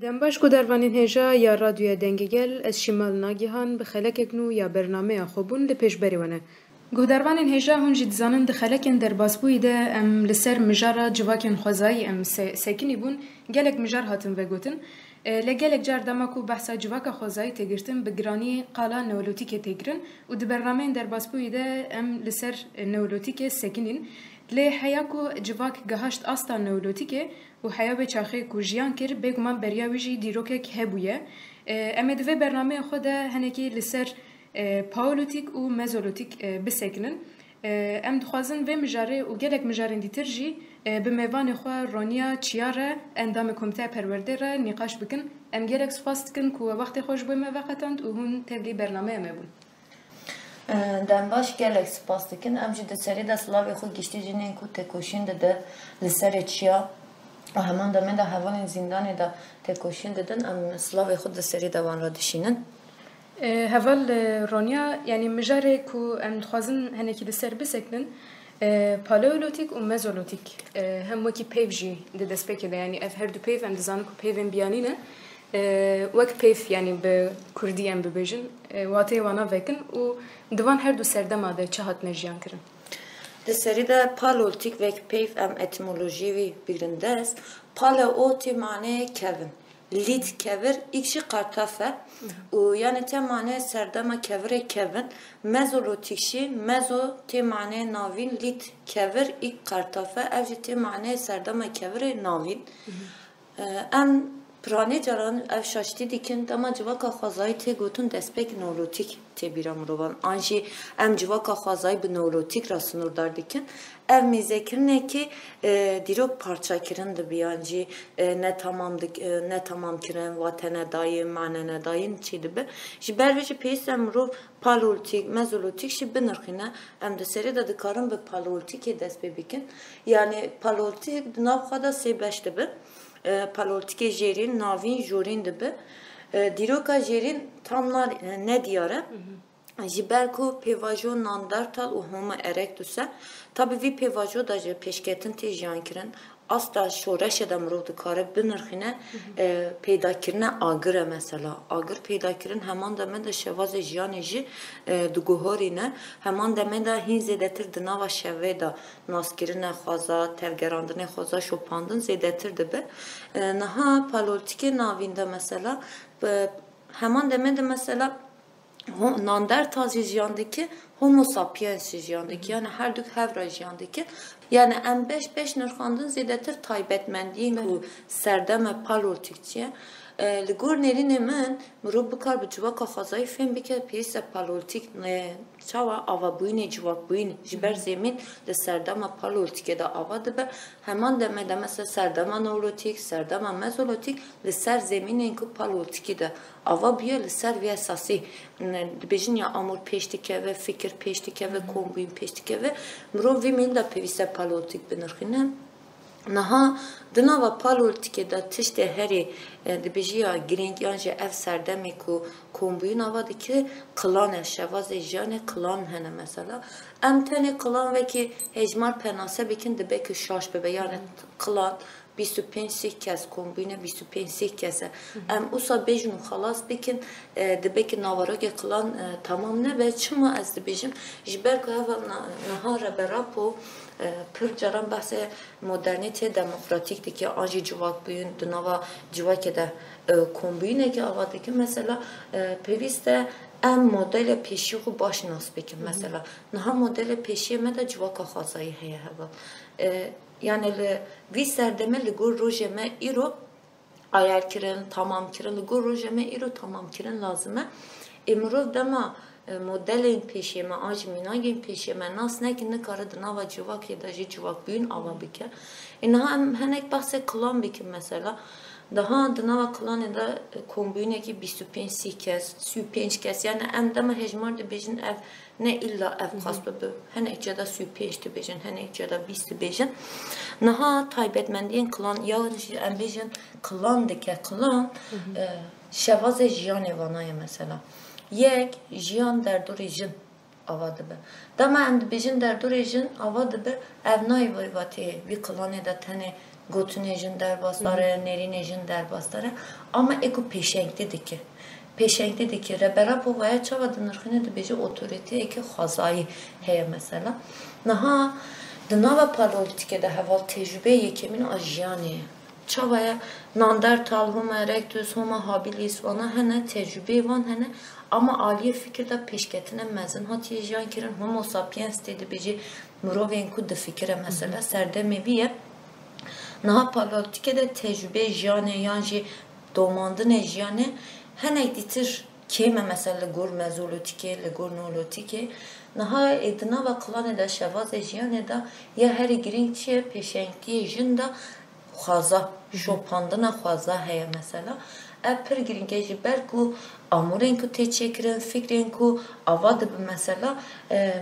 دنباش کو دربانین هجا یا رادیو دنگگل از شمال ناگهان به خلک نو یا برنامه خوبون لپیش بریونه. گودروانین هجا هنجی دزانن دخلکن در باسبوی ده ام لسر مجارا جواکن خوزایی ام سکنی بون گلک مجار هاتن وگوتن لگلک جار دماکو بحثا جواکا خوزایی تگرتن بگرانی قالا نولوتیک تگرن و ده برنامه در باسبوی ده ام لسر نولوتیک سکنین لی حیاکو جواک گهاشت آستا نولوتیکه و حیا به چاخه کوجیان کر بگمان بریاویجی دیروکک هبویه اما دوی برنامه خود هنکی لسر پاولوتیک و مزولوتیک بسکنن ام دخوازن و مجاره و گلک مجارن دیتر جی به میوان خواه رانیا چیاره اندام کمته پرورده را نقاش بکن ام گلک سپاست کن که وقت خوش بوی موقتاند و هون تبلی برنامه امه بون دنباش گلک سپاس دکن ام جی دسری دا سلاوی خود گشتی جنین که تکوشین ده لسر چیا و همان دامن دا حوال زندان دا تکوشین دادن ام سلاوی خود دسری دوان را دشینن هفال رانیا يعني مجاري كو ام خوازن هنكي لسر بسكنن پالولوتیک و مزولوتیک هم وکی پیف جی دست بکده يعني اف هر دو پیف ام دزانو که پیفن بیانینه وک پیف يعني به کردی ام ببیجن واتی وانا وکن و دوان هر دو سردما ده چهات نجیان کرن دسری ده پالولوتیک وک پیف ام اتمولوژی وی بگرنده است پالوتی معنی کون لید کور ایکشی قرطافه و یعنی تی معنی سردما کوره کون مزولوتیکشی مزو تی معنی ناوین لید کور ایک قرطافه اوجی تی معنی سردما کوره ناوین ام پرانی جران اف شاشتی دیکن دما جواکا خوازایی تی گوتون دسپک نولوتیک تی بیرام روان آنجی ام جواکا خوازایی به نولوتیک را سنور دار دیکن ev mizekirine ki dirok parça kirin de biyancı ne tamam kirin vatene dayı manene dayın çidi be ji berveci peysem ro paleolitik mezolitik şi binirxine em de seri de dikarin be paleolitik dest bebikin yani paleolitik nav xada sebeş de be paleolitik jerin navin jorin de be diroka jerin tamlar ne diyare Jiberko pevajo nandartal u homa erectusa tabi vi pevajo da je peşketin te jankirin asla şoreş edem ro dikare binirxine peydakirine agır mesela agır peydakirin heman deme de şevaz jiyane ji dugohorine heman deme de hin zedetir dinava şeve da naskirine xaza tevgerandine xaza şopandın zedetir de be naha paleolitike navinde mesela heman deme de mesela Nandertal jiyandaki Homo sapiens jiyandaki yani her dük hevra jiyandaki yani em beş nırxandın zedetir taybetmendiğin ku serdeme paleolitikçiye Ligor nerine men mro bikar bi civaka xazayı fem bike piyese paleolitik çava ava buyne civak buyne jiber zemin de serdama paleolitike de ava de be heman deme de mesela serdama neolitik serdama mezolitik de ser zeminin ku paleolitike de ava biye le ser ve esası bejin ya amur peştike ve fikir peştike ve kombin peştike ve mro vimin de piyese paleolitik binirxine Naha dinava paleolitike da tişte heri dibijiya giring yanje ev serdemi ku kombuyun avadiki klan şevaz jane klan hene mesela em tane klan ve ki hecmar penase bikin dibe ki şaş bebe yani klan 25 kez kombine 25 kez em usa bejun xalas bikin dibe ki navaroge klan tamam ne ve çıma az dibijim jiber ka nahara berapo pür caran bahse modernite demokratik diki anji civak buyun dinava civak de kombine ki avadaki mesela peviste em modele peşi xu baş nas bikin mesela naha modele peşi me de civaka xazayı heye heva yani vi serdeme ligur rojeme iro ayar kirin tamam kirin ligur rojeme iro tamam kirin lazıme emrov dema modelin peşeme ajminagin peşeme nas nekin ne karadı nava civak ya da civak büyün ava bike inaha henek bahse klan bikin mesela daha dinava klan da kombine ki 25 kez yani em dema hecmar de bejin ev ne illa ev xasbe be henek ya da 25 de bejin henek ya da 20 de bejin naha taybetmendiğin klan ya em bejin klan dike klan şevaz jiyane vanaya mesela Yek jiyan derdore jin avadı be. Dama em dibijin derdore jin avadı be ev nay vayvati vi kılane da tane gotun derbasları, nerin derbasları. Ama eko peşenklidir ki. Peşenklidir ki. Rebera povaya çava dınırxine de beji otorite eki xazayı heye mesela. Naha dınava parolitikede heval tecrübe yekemin ajiyani. Çavaya nandertal, homa erectus, homa habilis vana hene tecrübe van hene ama aliye fikirde peşketine mezun hatiye jiyan kirin homo sapiens dedi beji murovenku de fikire mesela serdemeviye naha parolitikede tecrübe jiyane yanji domandine jiyane hene ditir keme mesela gor mezolotike le gor nolotike naha edina ve klan eda şevaz jiyane da ya her girinçe peşenki jinda xwaza şopandina xwaza heye mesela pir giringe ji ber ku amûrên ku tê çêkirin fikrên ku ava dibin mesela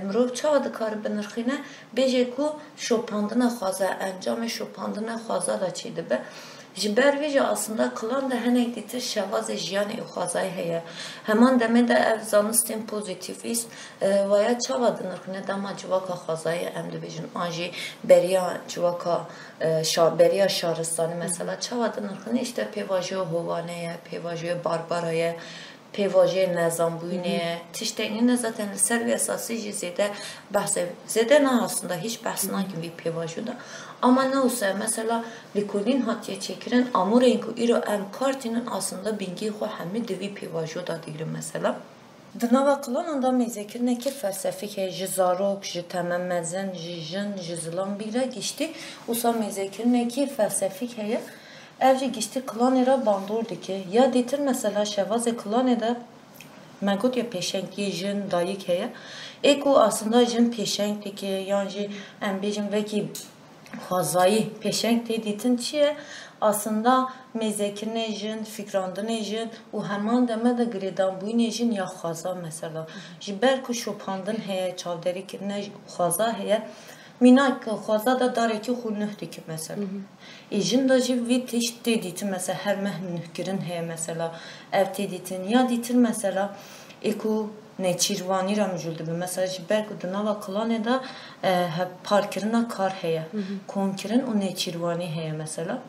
mirov çawa dikare binirxîne bêje ku şopandina xwaza encamê şopandina xwaza da çê dibe ji ber vê jî aslında kılan da hinek dîtir şevazê jiyanê û xwazayê heye heman demê de ev zanistên pozitivîst vaya çawa dinirxîne dema civaka xwazayê em dibêjin an jî beriya civaka beriya şaristanî mesela çawa dinirxîne işte pêvajoya hovaneye pêvajoya barbaraya pêvajoya nezambûyînê tiştekî ne zaten li ser vê esasî jî zêde ne aslında hiç behs nakin vî pêvajoda ama ne olsa mesela likolin hatiye çekiren amûrên ku îro em kartînin aslında bingî xwe hemî di vî pêvajoda digrin mesela. Di nava kılanan da mêzekirnekî felsefîk heye ji zarok, ji tememmezin, ji jin, ji zilam bîre giştî wisa mêzekirnekî felsefîk heye ev jî giştî kılanê re bandor dike ya dîtir mesela şevazê kılanê de me gotiye pêşengiyê jin dayîk heye ê ku aslında jin pêşeng dike yan jî em bêjin vekî xwazayî pêşeng tê dîtin çi ye aslında mêzekirnê jin, fikrandinê jin û heman deme de girêdanbûyînê jin ya xwaza mesela ji ber ku şopandin heye çavderîkirine xwaza heye mînak xwaza da darekî xwe nûh dike mesela jin da jî vî tişt tê dîtin mesela her meh nûhkirin heye mesela ev tê dîtin ya dîtir mesela ê ku nêçîrvanî re mijûl dibin mesela ji ber ku di nava kılanê de parkirina kar heye komkirin û nêçîrvanî heye mesela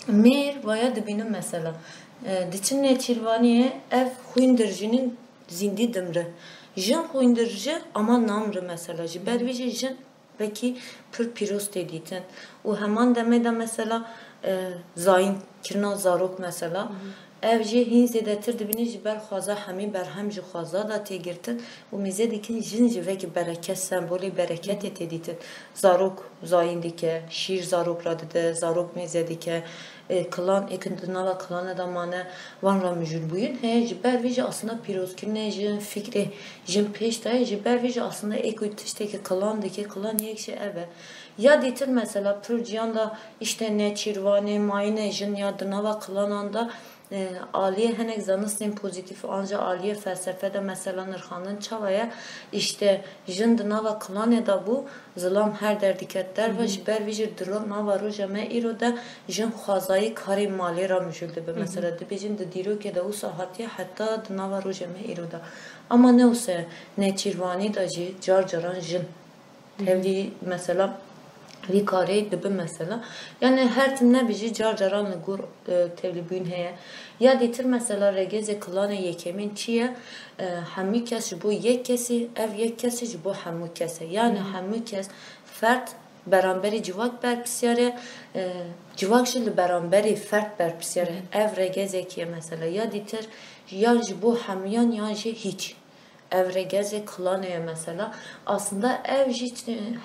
mêr vaya dibînin mesela diçin nêçîrvaniyê ev xwîndir jinên zîndî dimre jin xwîndir ji ama namre mesela ji ber vî jî jin vekî pir pîroz tê dîtin û heman demê de mesela zayînkirina zarok mesela ev jî hîn zêdetir dibînî ji ber xwaza hemî berhem ji xwaza da tê girtin û mêzê dikin jin ji vekî bereket sembolê bereketê tê dîtin zarok zayîn dike şîr zarok ra dide zarok mêze dike kılan ekin di nava kılanê de mane wan ra mijûl bûyîn heye ji ber vî jî aslında pîrozkirinê jin fikrê jin pêş de ji ber vî jî aslında ê tiştekî kılan dike kılan yek jî ev e ya dîtin mesela pir ciyan da işte nêçîrvanê mayînê jin ya di nava kılanan da aliye henek zanistên pozitif anca aliye felsefede mesela nirxandin çavaya işte jin di nava kılanê da bu zilam her derdiket der ve ji ber vî jî di nava roja me îro de jin xwazayî karê malê ra mijûl dibe mesela dibêjin di dîrokê de wisa hatiye heta di nava roja me îro de ama ne wisa nêçîrvanî de jî car caran jin tevlî mesela vî karê dibin mesela yani her tim nebêjî car caran li gor tevlîbûyîn heye ya dîtir mesela regezê kılanê yekemîn çi ye hemû kes ji bo yek kesî ev yek kesî ji bo hemû kes e yani hemû kes fert beramberî civak berpisyare civak jî li beramberî fert berpisyare ev regezekî ye mesela ya dîtir yan ji bo hemûyan yan jî hiç ev regezê kılanê ye mesela aslında ev jî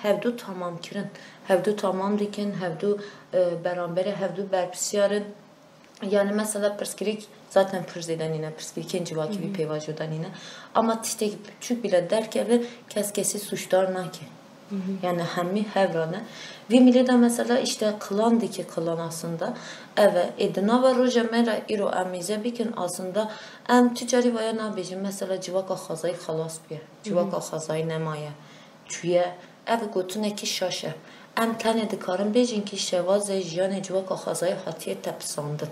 hevdû tamam kirin hevdû tamam dikin hevdû beramberî hevdû berpisyarin yani mesela pirskirik zaten pir zêdenîne pirskirikên civakî vî pêvajodanîne ama tiştekî küçük bile derkeve kes kesî suçdar nake yani hemî hevrane vî milê de mesela işte kılan dike kılan aslında eve di nava roja me re îro em mêze bikin aslında em tu carî vaya nabêjin mesela civaka xwazayî xelas bûye civaka xwazayî nemaye çûye ev gotinekî şaş e em tenê dikarin bêjin ki şevazê jiyanê civaka xwazayî hatiye tepsandin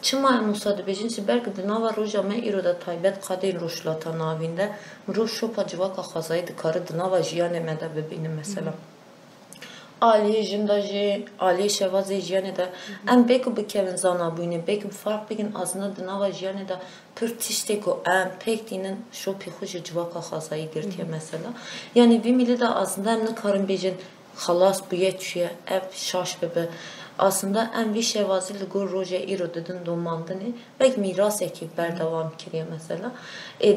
çima em wisa dibêjin ji ber ku di nava roja me îro de taybet qedên rojhilata navîn de mirov şopa civaka xwazayî dikare di nava jiyanê me de bibînin mesela Aliye jindajı, aliye şevazı jiyane da em beku bikevin zana buyne, beku fark bikin azına dınava jiyane da pür tiştek o em pek dinin şu pixuji civaka xazayı girtiye mesela. Yani bir mili de aslında em ne karın bejin xalas bu yetşiye, ev şaş bebe. Aslında em bir şevazı ligur roje iro dedin domandını, bek miras ekip berdavam kiriye mesela.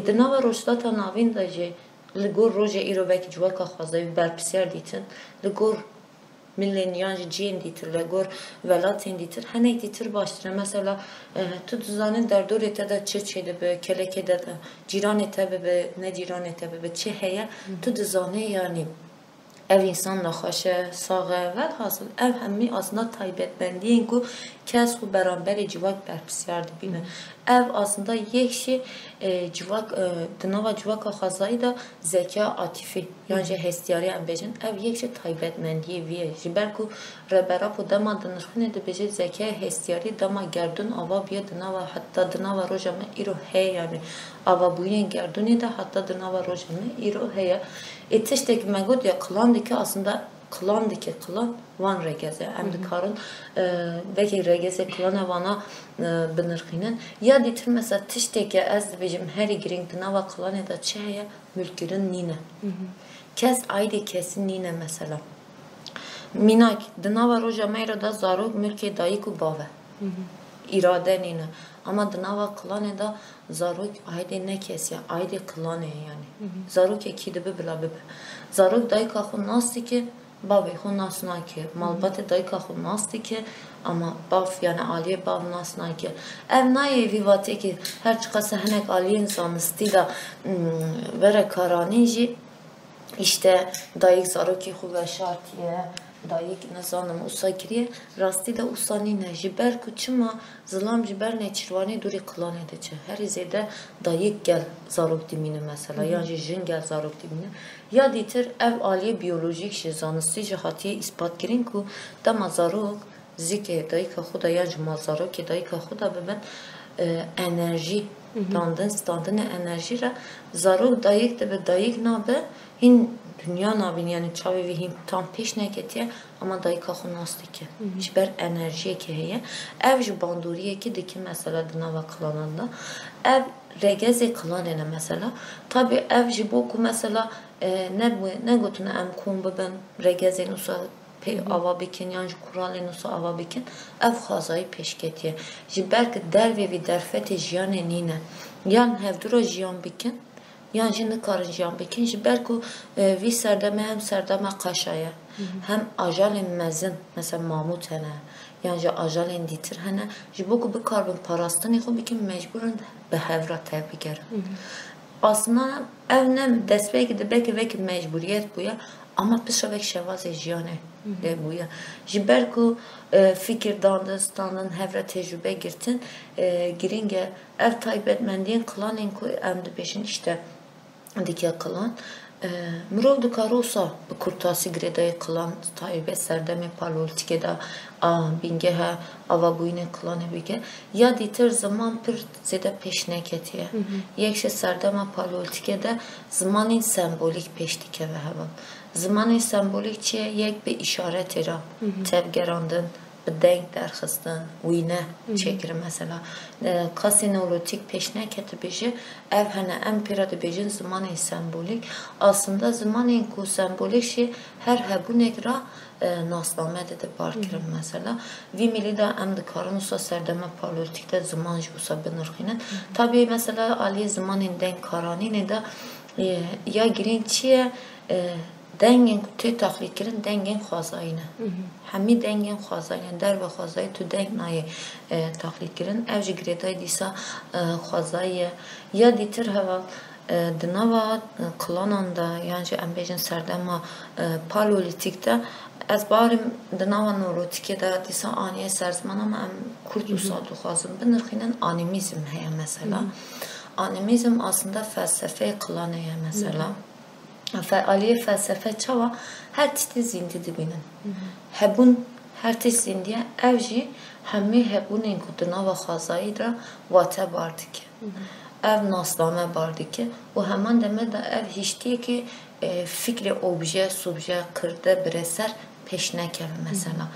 Dınava roşlata navin da je ligur roje iro bek civaka xazayı berpsiyer ditin, ligur millenyan cin ditir, ligur velatin ditir, hanek ditir baştır. Mesela tu düzanin derdor ete de çeçede be, keleke de ciran ete be, ne ciran ete be, çe heye tu düzane yani ev insan naxaşe, sağı, velhasıl ev hemmi aslında taybetmendiğin ku kes ku beraberi civak berpsiyer dibine. Ev aslında yekşi civak, dınava civaka xazayı da zeka atifi, yani hestiyari em bejin, ev yekşi taybetmendiği viye. Jiber ku rebera ku dama dınırxine de bejin zeka hestiyari dama gerdun ava biye dınava, hatta dınava rojame iro hey yani. Ava buyen gerduni de hatta dınava rojame iro heye. Tiştek megod ya kılandaki aslında kılandaki kılan van regeze em dikarın belki regeze kılana vana binirxinin ya ditir mesela tiştek ya ez dibijim heri giring dınava kılan da çeye mülkirin nine kes aydi kesin nine mesela minak dınava roja meyra da zarok mülki dayıku bave irade nine ama dınava kılane da zarok ayde ne kesya ayde kılane yani zarok ekide be bila be zarok dayıka xun nasti ki babi xun nasna ki malbate dayıka xun nasti ki ama baf yani aliye bav nasna ki ev naye vivate ki her çıkasa henek aliye insanısti da vere karaniji işte dayık zaroki xu ve şartiye dayık nezanım usa giriye rasti da usani ne jiber kuçuma zılam jiber ne çirvani duri kılan edece her izede dayık gel zarok dimine mesela yani jin gel zarok dimine ya ditir ev aliye biyolojik şizanısı jihatiye ispat girin ku dama zarok zike dayıka xuda yani mazarok ki dayıka xuda beben enerji standın enerji ra zarok dayık de be dayık nabe hin dünya nabin yani çavi ve him tam peş ne ketiye ama dayıka xun nasti ki jiber enerjiye ki heye ev ji banduriye ki diki mesela dınava kılananda ev regeze kılanene mesela tabi ev ji boku mesela ne gotuna em kum beben regeze nusa ava bikin yani kuralê nusa ava bikin ev xazayı peşketiye jiber ki derve ve derfete jiyane nine yan hevdura jiyan bikin yani şimdi karıncıyan bikin jiber ku vi serdeme hem serdeme kaşaya hem ajalin mezin mesela mamut hene yani ajalin ditir hene jibo ku bir karbon parastani xo bikin mecburen be hevra tebiger aslında ev ne destek gidip belki mecburiyet bu ya ama pişavek şevaz jiyane de bu ya jiber ku fikirdandı standın hevra tecrübe girtin giringe ev taybetmendiğin kılanın ku emdi peşin işte dike kılan mirov dikarosa bi kurtasi giredayı kılan tayybe serdemi paloltike da binge ha ava buyne kılanı bige ya ditir zaman pir zede peşne ketiye yekşe serdema paloltike de zamanın sembolik peştike ve hava zamanın sembolik çiye yek bir işaret era tevgerandın denk derxistin wîne çekir mesela kasinolotik peşne ketibêje ev hene em pîra dibêjin zimanê sembolik aslında zimanên ku sembolik jî her hebûnek ra nasname de parkirin mesela vî milî de em dikarin wisa serdeme palolîtik de ziman jî wisa binirxînin tabii mesela aliyê zimanên denk karanînê de ya girîn çi ye dengin tu taklit kirin dengin xwazayine hemî dengin xwazayine derve xwazayê tu deng nayê taklit kirin ev jî girêdayî dîsa xwazayê ya dîtir heva di nava kılanan da yani em bêjin serdema palolîtik de ez barim di nava neurotikê de dîsa aniye serziman ama em Kurd wisa dixwazin binirxînin animizm heye mesela animizm aslında felsefe kılan heye mesela aliye felsefe çava her tiştî zîndî dibînin hebûn her tişt zîndiye ev jî hemî hebûnên ku di nava xwazayî de wate bar dike ev naslame bar dike û heman deme de ev hiştiyekî fikrê obje subje kirde bireser peş nekevin mesela.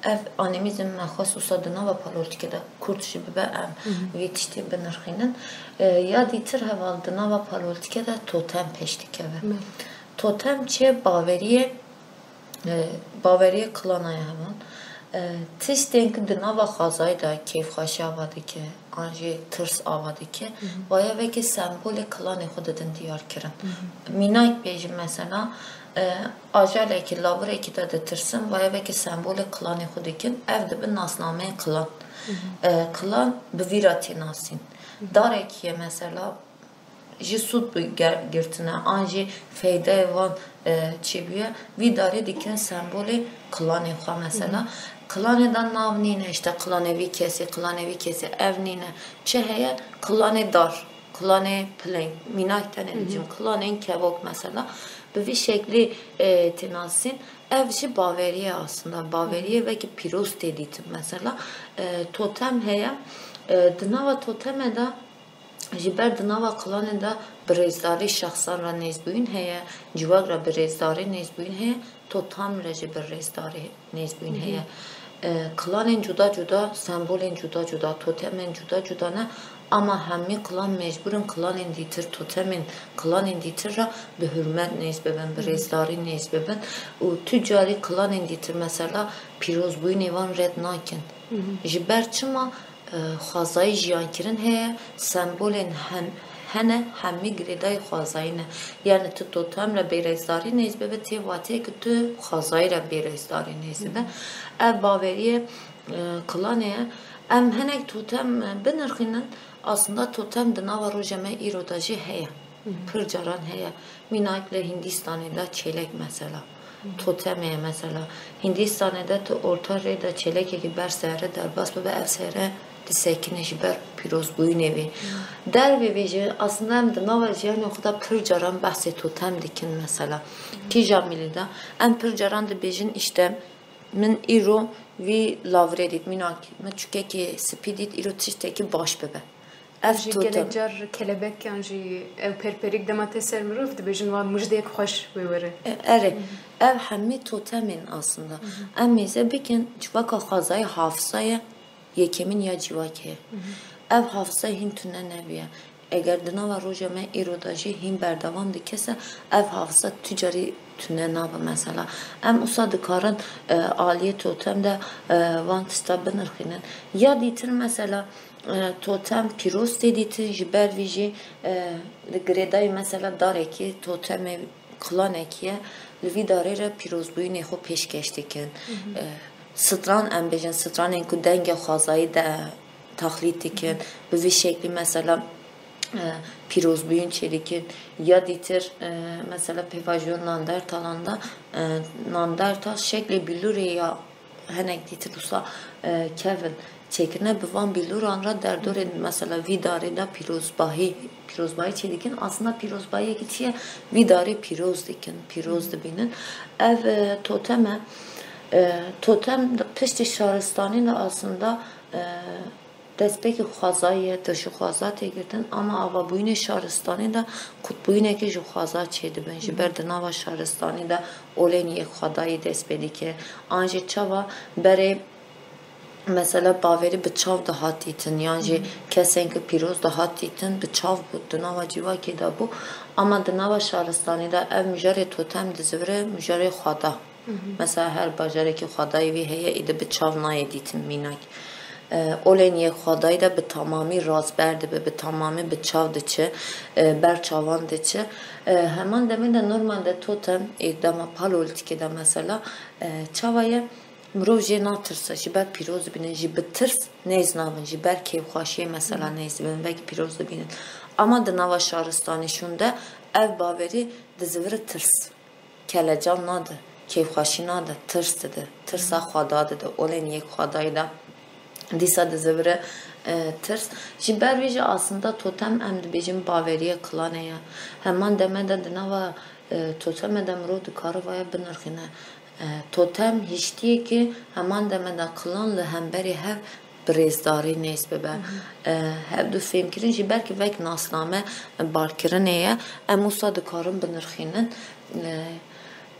Ev animizm məxas usadına ve palortikada kurt jibi be em yetişti binirxinin. Ya ditir hevaldına ve palortikada totem peştikeve. Totem çe baveriye klanaya hemen. Tiş denk dina ve xazay da keyfxaşi avadı ki, anji tırs avadı ki, vaya ve ki sembole klanı xudedin diyar kirin. Minayk bejim mesela, ajal eki, lavur eki de tırsın, vaya ve ki sembole klanı xudikin, evde bir nasname klan. Klan biviratin asin. Dar ekiye mesela, ji sud girtine, anji feyde evan çebiye, vidare dikin sembole klanı xa mesela. Klaneden nav nine, işte klanevi kesi, ev nine, çeheye klane dar, klane plain, minakten edicim, klanen kebok mesela. Bu şekli tenasin, evşi baveriye aslında, baveriye ve ki piros dediğim mesela. Totem heye, dınava toteme da, jiber dınava klane da birezdari şahsan ra nezbüyün heye, civak ra birezdari nezbüyün heye, totem ra jiber rezdari nezbüyün heye. Klanen cuda, sembolen cuda, totemen cuda ne? Ama hemmi klan mecburen klanen ditir, totemen klanen ditir ra bi hürmet nezbeben, bi rezdari nezbeben. O tüccari klanen ditir mesela piroz buyun evan red nakin. Jiber çıma xazayı jiyankirin heye, sembolen hene hemmi griday xazayine. Yani tu totemle berezdari nezbebe te vate ki tu xazayla berezdari nezbebe. Ev baveriye klaneye em henek totem binirxinin aslında totem dına rojeme irodajı heye. Pırcaran heye. Minakle Hindistan'da çelek mesela. Totemeye mesela. Hindistan'da tu orta reda çelek gibi ber sehre derbas ve ev sehre disekine jiber piroz buyun evi. Der ve aslında hem de navajiyan yoksa pırcaran bahse totem dikin mesela. Ki jamilida en pırcaran da bejin işte min iro vi lavredit minak çünkü ki spidit iro tişteki baş bebe. Ev totem. Jar kelebek yanji ev perperik demate sermirov de bejin var müjdek hoş buyure. Evet. Ev hemmi totemin aslında. Emize bikin çuvaka xazay hafızaya yekemin ya civake. Ev hafıza hin tüne nebiye. Eğer dına var rojeme irodajı hin berdavam dikese ev hafıza tücari tüne naba mesela. Em usadıkarın aliye totemde vantista binirxinin. Ya ditir mesela totem piros deditir jiber viji greday mesela dareki toteme klan ekiye lvi darere piros buyun exo peşkeştikin. Stran embejin stran enku denge xazayı da taklit dikin. Bu şekli mesela piroz büyün çelikin ya ditir mesela pevajon nandertalanda nandertal şekli bilur ya henek ditir usa Kevin çekine bivan bilur anra derdor mesela vidare da piroz bahi çelikin aslında piroz bahi gitiye vidare piroz dikin piroz dibinin ev toteme totem pişti şaristanıyla aslında despeki xazayı dışı xaza tegirdin ama ava buyune şaristanı da kutbuyune ki ju xaza çedi ben jiber dınava şaristanı da oleniye xadayı despedi ki anje çava bere mesela baveri bıçav da hatitin yani kesen ki piroz da hatitin bıçav bu dınava civa ki da bu ama dınava şaristanı da ev müjare totem dizvire müjare xada mesela her bajare ki xadayı vi heye idi bıçav na editin minak oleniye xadayı da bi tamamı razberdi bi tamamı bıçav dıçı berçavan dıçı hemen demin de normalde totem dama paloltike de mesela çavaya Mrov jê natirse ji ber pîroz dibînin jî bi tirs nêz nabin ji ber kêfxweşiyê mesela nêz dibin vekî pîroz dibînin ama di nava şaristanê şûn de ev baverî dizivire tirs kelecan nade kêfxweşî nade tirs dide tirsa xweda dide olên yek xwedayî de dîsa dizivire tirs ji ber vê jî aslında totem em dibêjin baveriye klanê ye heman deme de di nava totemê de mirov dikare vaya binirxîne totem hiştiye ki heman demede klanlı hemberi hev birêzdarî nêz bibe hev du fêmkirin jî belkî vek nasname barkirinê ye em wisa dikarin binirxînin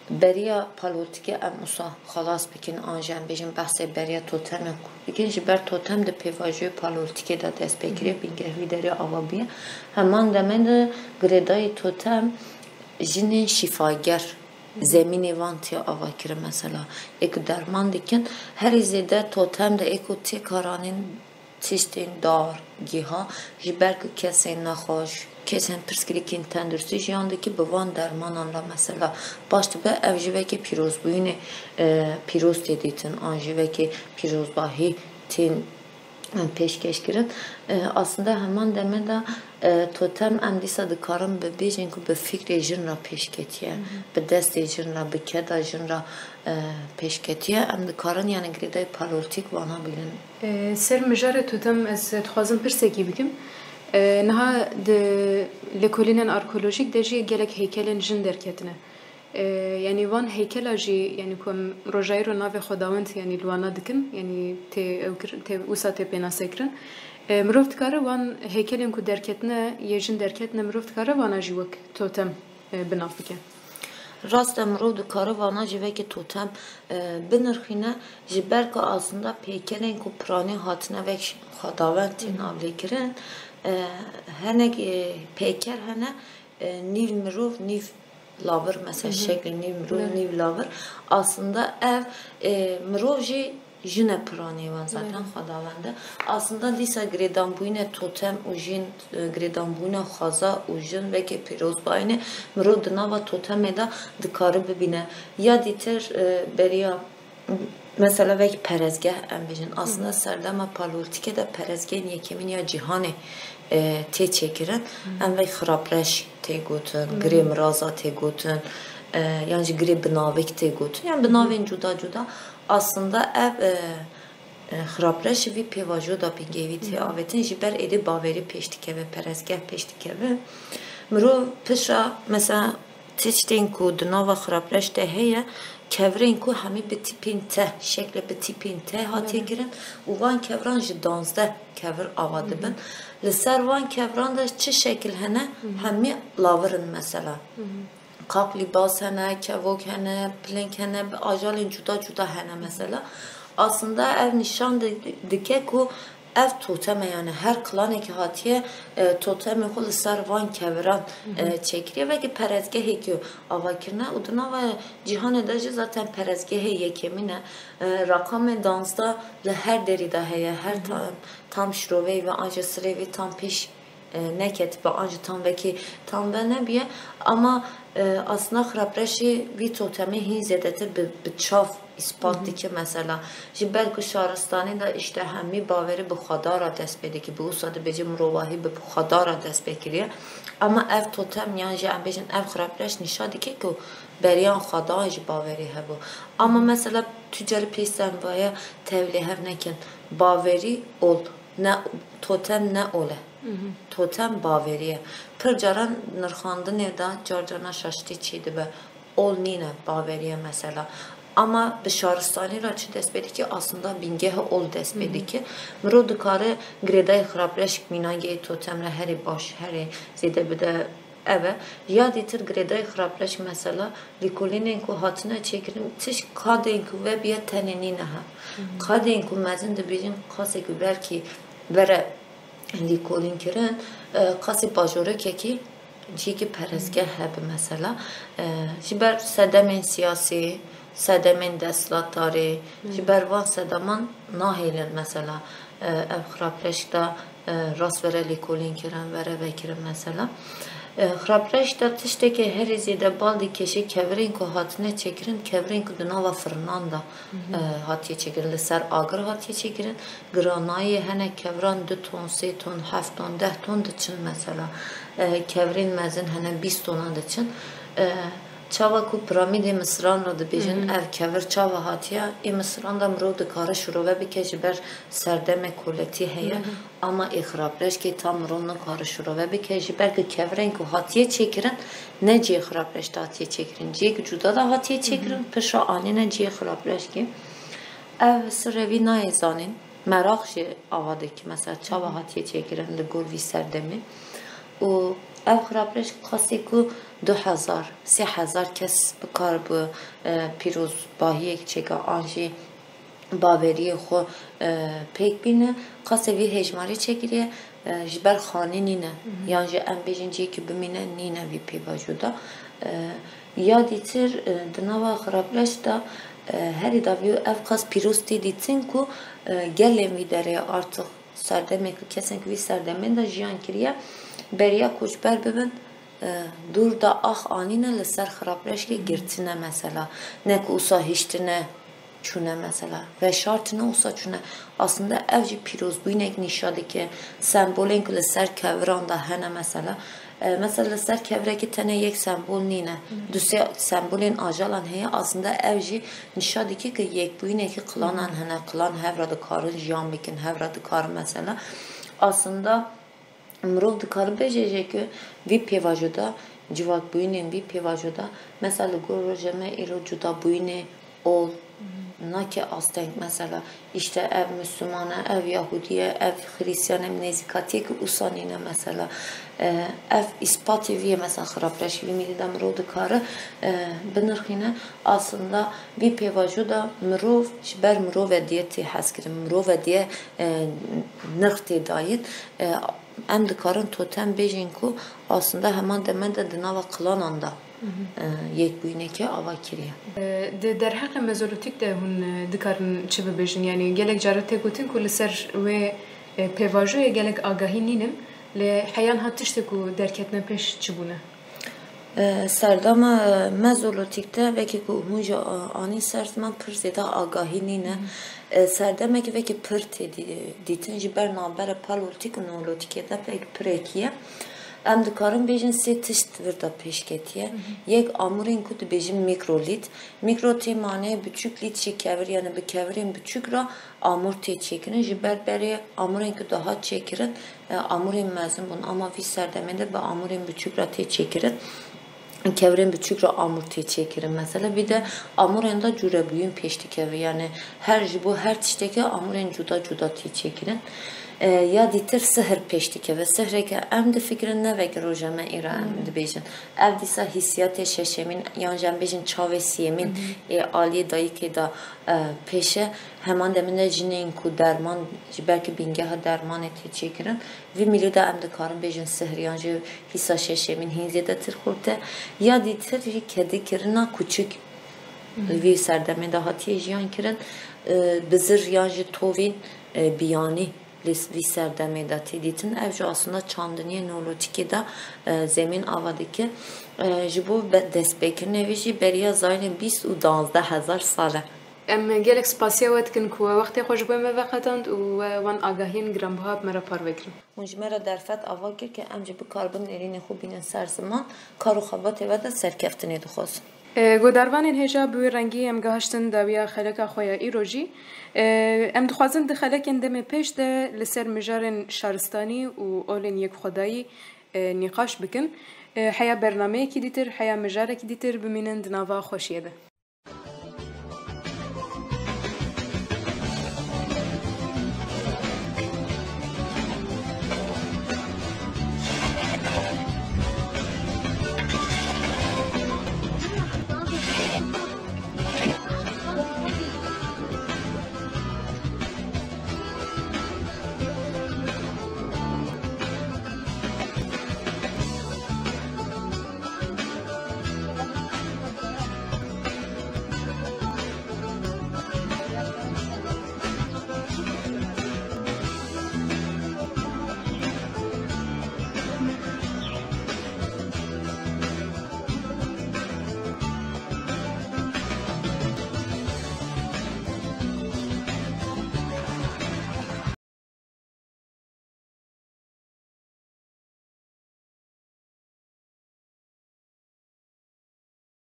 beriya palotike em usa xalas bikin anjem bejin bahse beriya totem bikin ji ber totem de pevajı palotike da dest bekire bingehvi deri avabiye heman demen de gredayı totem jinin şifager zemini vantiya avakire mesela ek derman dikin her izide totem de eko tekaranın tiştin dar giha ji ber kesin nahoş kesen pirskilikin tendürsi jiyandaki bivan dermananla mesela başta be evjiveki piroz bu yine piroz dediğin anjiveki piroz bahi tin peşkeş kirin aslında hemen demede totem emdisa dikarım be bejin ku be fikri jinra peşketiye be deste jinra be keda jinra peşketiye em dikarın yani gridey paloltik vana bilin ser mijare totem ez dixwazim pirsekî bikim niha de lekolînên arkeolojîk de jî gelek heykelên jin derketine yani van heykela jî yani ku em rojayîro navê xwedawend yani li wana dikin yani tê wisa tê pênasekirin mirov dikare van heykelên ku derketine yê jin derketine mirov dikare vana jî wek totem binav bike Rast mirov dikare vana jî vekî totem binirxîne ji ber ku aslında peykelên ku piranî hatine vek xwedawend tê navlêkirin henek peyker hene nîv mirov nîv lavır mesela şekli nîv mirov nîv lavır aslında ev mirov jî jine piranî van zaten xwedawende aslında dîsa girêdanbûyînê totem û jin girêdanbûyîna xwaza û jin vekî pîrozbayînê mirov di nava totemê de dikare bibîne ya dîtir beriya mesela vek perezgeh em bêjin aslında serdema paloltike de perezgehên yekemîn ya cîhanê tê çêkirin em vek xirabreş tê gotin girê miraza tê gotin yan jî girê binavek tê gotin yani binavên cuda cuda aslında ev xirabreş vî pêvajo da pêngevî tê avetin ji ber êdî baverî pêş dikeve perezgeh pêş dikeve mirov pişa mesela tiştên ku di nava xirabreş de heye kevrên ku hemî bi tîpên te şekle bi tîpên te hatiye kirin û van kevran ji 12 kevir ava dibin li ser van kevran de çi şekil hene hemî lavirin mesela kap libas hene kevok hene plenk hene ajalên cuda cuda hene mesela aslında ev nişan dike ku ev toteme yani her klaneki hatiye toteme xwe li ser van keviran çekiriye vekî perezgehê ku avakirine û di nava cîhanê de jî zaten perezgehê yekemîn e rakamên dansta li her derî de heye her tam şiroveyî ve anca sirêvî tam pêş neketibe anca tam vekî tam ve nebiye ama aslında xirabreşî vî totemê hîn zêdetir bi çav ispat dike mesela ji ber ku şaristanî de işte hemî baverî bi xwedara dest pê dike bi wisa dibêje mirovahî bi xwedara dest pê kiriye ama ev totem yan jî em bêjin ev xirabreş nîşa dike ku beriyan xwedan ji baverî hebû ama mesela tûcerî pêsên vaya tevlî hev nekin baverî ol ne totem ne ole totem baveriye pir caran nirxandinê de carcana şaştî çî dibe ol nîne baveriye mesela ama bi şaristanî ra çi dest pê dike aslında bîngeha ol dest pê dike mirov dikare girêdayê xirabreş mînagehê totem re herî baş herî zêde bide eve ya dîtir girêdayê xirabreş mesela lîkolînên ku hatine çêkirin tiş kadên ku vebiye tenê nîne he kadên ku mezin dibêjin qasê ku belkî vere lîkolîn kirin qasê bajorekekî cîkî perezgeh hebe mesela ji ber sedemên siyasî sedemên desthilatdarî ji ber van sedeman nahêlin mesela ev xirabreş de rast vere lîkolîn kirin vere vekirin mesela xirabreş de tiştekê herî zêde bal dîkeşî kevirên ku hatine çêkirin kevirên ku di nava firinan da hatiye çêkirin li ser agir hatiye çêkirin giranayê henek keviran 2 ton 3 ton 7 ton 10 ton diçin mesela kevirên mezin hene 20 tona diçin çava ku piramîdê Misran ra dibêjin ev kevir çava hatiye ê Misran da mirov dikare şirove bike ji ber serdemê koletî heye ama ê xirabreşkê tam mirov nikare şirove bike ji ber ku kevirên ku hatiye çêkirin ne ciyê xirabreş de hatiye çêkirin ciyê cuda da hatiye çêkirin pişa anî ne ciyê xirabreşkê ev sirevî nayê zanîn merak jî ava dike mesela çava hatiye çêkirin li gor vî serdemê û ev xirapreş qasî ku 2000 kes bikar bi pîrozbahiyek çêka an jî baveriyê xwe pêk bîne qasê vî hejmarê çêkiriye ji ber xanî nîne yan jî em bêjin ciyekî bimîne nîne vî pêvajoda ya dîtir di nava xirapreş da herî davî ev qas pîroz tê dîtin ku gelên vî derê artık serdemek kesek vî serdemê de jiyan kiriye beriya koçber bibin dur da ax anîne li ser xirapreşkê girtine mesela ne ku wisa hiştine çûne mesela ve şartine wisa çûne aslında ev jî pîrozbûyînek nîşa dike sembolên ku li ser keviran da hene mesela mesela li ser kevirekî tenê yek sembol nîne du sê sembolên ajalan heye aslında ev jî nîşa dike ku yekbûyînekî qilanan hene qilan hev re dikarin jiyan bikin hev re dikarin mesela aslında mirov dikarin bêje ku vî pêvajoda civakbûyînên vî pêvajoda mesela li gor roja me îro cudabûyînê ol nake astenk mesela işte ev Müslümana, ev Yahudiye, ev Hristiyan, ev nezikatiye ki usanine mesela ev ispatı viye mesela xirapreş vi milli de mirov dikare binirxine aslında bir pêvajo da mirov ji ber mirov diye tê hez kirin mirov diye nirx tê dayîn em dikarin totem bêjin ku aslında heman deme de di nava qilanan da yekbûyînekê ava kiriye. Di derheqê mezolîtik de hûn dikarin çi bibêjin yani gelek care tê gotin ku li ser wê pêvajoyê gelek agahî nînin lê heyan hat tiştê ku derketine pêş çi bûne? Serdama mezolîtikte vekî ku hûn jî anî serman pir zêde agahî nîne serdemekî vekî pir tê dîtin ji ber navbera palolîtik û neolîtikê de pek pirêkiye em dikarin bêjin sê tişt vir da pêşketiye yek amûrên ku dibêjin mikrolît mikro tê manê biçûk lît jî kevir yani bi kevirên biçûk ra amûr tê çêkirin ji ber berê amûrên ku daha çêkirin amûrên mezin bûn ama vî serdemê de bi amûrên biçûk ra tê çêkirin kevirên biçûk ra amûr tê çêkirin mesela bir de amûrên da cûrebûyîn pêş dikeve yani her ji bo her tiştekî amûrên cuda cuda tê çêkirin ya dîtir sihir pêş dikeve sihreke em di fikirin ne vekir roja me îra em dibêjin ev dîsa hissiyatê şeşemîn yan jî em bêjin çavê sêmîn aliyê dayîkê da pêşe heman demin de jinên ku derman ji belkî bîngeha dermanê tê çêkirin vî milî de em dikarin bêjin sihir yan jî hîsa şeşemîn hînzê de tirxur te ya dîtir jî kedikirina kûçik vî serdemê de hatiye jiyan kirin bizir yan jî tovîn biyanî vî serdemê de tê dîtin ev jî aslında çandiniyê neolîtikê de zemin ava dike ji bo destpêkirinê wî jî beriya zayên 20 û 12000 sal e. Em gelek spasiya we dikin ku wextê xwe ji bo me veqetand û wan agahiyên giranbiha me re parvekirin. Hûn ji me re derfet ava kir ki em jî bikarbin êrînê xwe bînin ser ziman kar û xebatê ve de serkeftinê dixwazin. Godarvanên hêja bi wê rengî em gihiştin dawiya xeleka xwe ya îro jî em dixwazin di xelekên demê pêş de li ser mijarên şaristanî û olên yekxwedayî nîqaş bikin heya bernameyekî dîtir heya mijarekî dîtir bimînin di nava xweşiyê de.